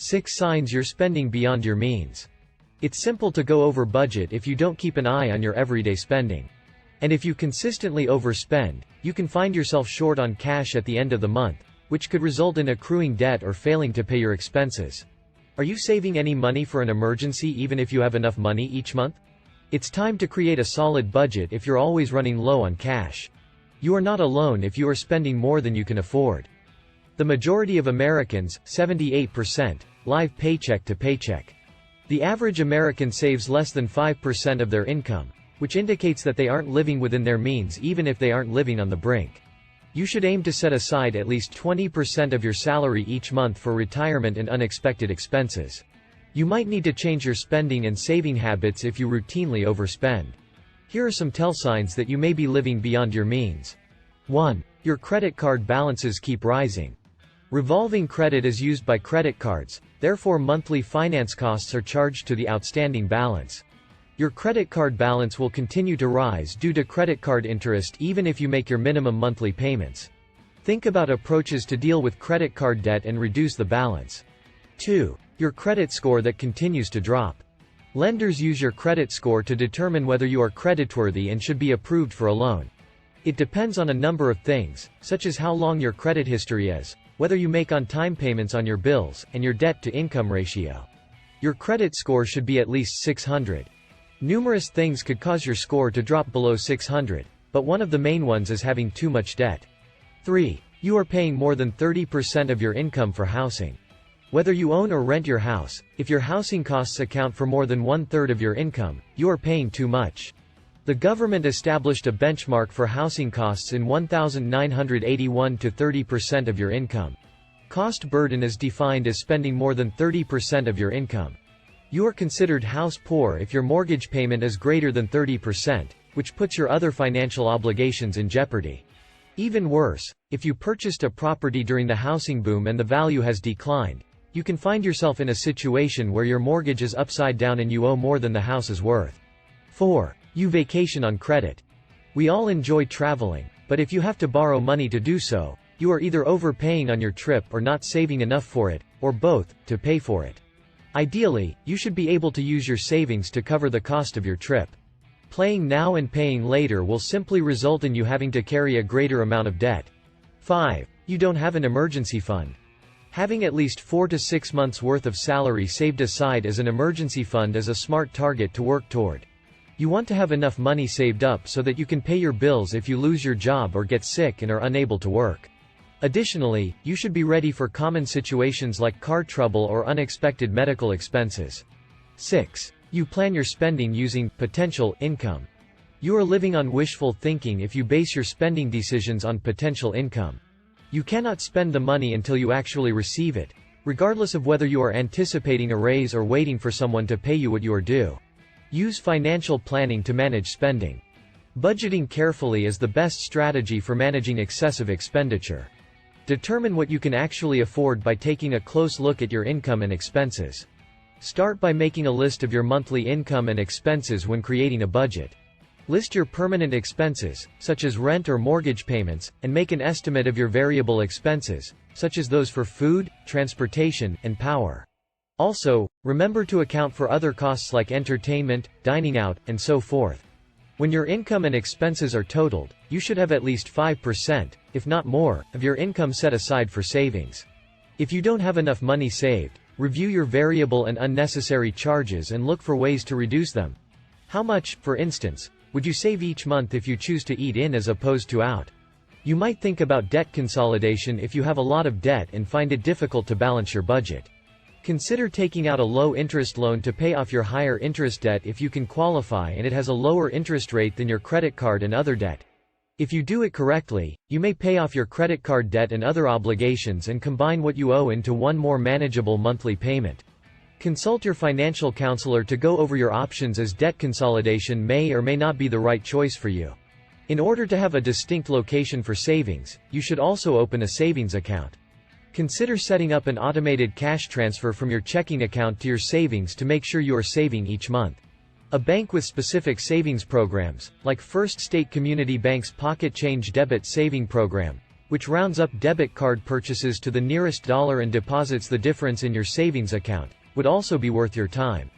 6 signs you're spending beyond your means. It's simple to go over budget if you don't keep an eye on your everyday spending. And if you consistently overspend, you can find yourself short on cash at the end of the month, which could result in accruing debt or failing to pay your expenses. Are you saving any money for an emergency even if you have enough money each month? It's time to create a solid budget if you're always running low on cash. You are not alone if you are spending more than you can afford. The majority of Americans, 78%, live paycheck to paycheck. The average American saves less than 5% of their income, which indicates that they aren't living within their means even if they aren't living on the brink. You should aim to set aside at least 20% of your salary each month for retirement and unexpected expenses. You might need to change your spending and saving habits if you routinely overspend. Here are some tell signs that you may be living beyond your means. 1. Your credit card balances keep rising. Revolving credit is used by credit cards, therefore monthly finance costs are charged to the outstanding balance. Your credit card balance will continue to rise due to credit card interest even if you make your minimum monthly payments. Think about approaches to deal with credit card debt and reduce the balance. 2. Your credit score that continues to drop. Lenders use your credit score to determine whether you are creditworthy and should be approved for a loan. It depends on a number of things, such as how long your credit history is, whether you make on-time payments on your bills, and your debt-to-income ratio. Your credit score should be at least 600. Numerous things could cause your score to drop below 600, but one of the main ones is having too much debt. 3. You are paying more than 30% of your income for housing. Whether you own or rent your house, if your housing costs account for more than 1/3 of your income, you are paying too much. The government established a benchmark for housing costs in 1981 to 30% of your income. Cost burden is defined as spending more than 30% of your income. You are considered house poor if your mortgage payment is greater than 30%, which puts your other financial obligations in jeopardy. Even worse, if you purchased a property during the housing boom and the value has declined, you can find yourself in a situation where your mortgage is upside down and you owe more than the house is worth. 4. You vacation on credit. We all enjoy traveling, but if you have to borrow money to do so, you are either overpaying on your trip or not saving enough for it, or both, to pay for it. Ideally, you should be able to use your savings to cover the cost of your trip. Playing now and paying later will simply result in you having to carry a greater amount of debt. 5. You don't have an emergency fund. Having at least 4 to 6 months' worth of salary saved aside as an emergency fund is a smart target to work toward. You want to have enough money saved up so that you can pay your bills if you lose your job or get sick and are unable to work. Additionally, you should be ready for common situations like car trouble or unexpected medical expenses. 6. You plan your spending using potential income. You are living on wishful thinking if you base your spending decisions on potential income. You cannot spend the money until you actually receive it, regardless of whether you are anticipating a raise or waiting for someone to pay you what you are due. Use financial planning to manage spending. Budgeting carefully is the best strategy for managing excessive expenditure. Determine what you can actually afford by taking a close look at your income and expenses. Start by making a list of your monthly income and expenses when creating a budget. List your permanent expenses, such as rent or mortgage payments, and make an estimate of your variable expenses, such as those for food, transportation, and power. Also, remember to account for other costs like entertainment, dining out, and so forth. When your income and expenses are totaled, you should have at least 5%, if not more, of your income set aside for savings. If you don't have enough money saved, review your variable and unnecessary charges and look for ways to reduce them. How much, for instance, would you save each month if you choose to eat in as opposed to out? You might think about debt consolidation if you have a lot of debt and find it difficult to balance your budget. Consider taking out a low-interest loan to pay off your higher interest debt if you can qualify and it has a lower interest rate than your credit card and other debt. If you do it correctly, you may pay off your credit card debt and other obligations and combine what you owe into one more manageable monthly payment. Consult your financial counselor to go over your options, as debt consolidation may or may not be the right choice for you. In order to have a distinct location for savings, you should also open a savings account. Consider setting up an automated cash transfer from your checking account to your savings to make sure you are saving each month. A bank with specific savings programs, like First State Community Bank's Pocket Change Debit Saving Program, which rounds up debit card purchases to the nearest dollar and deposits the difference in your savings account, would also be worth your time.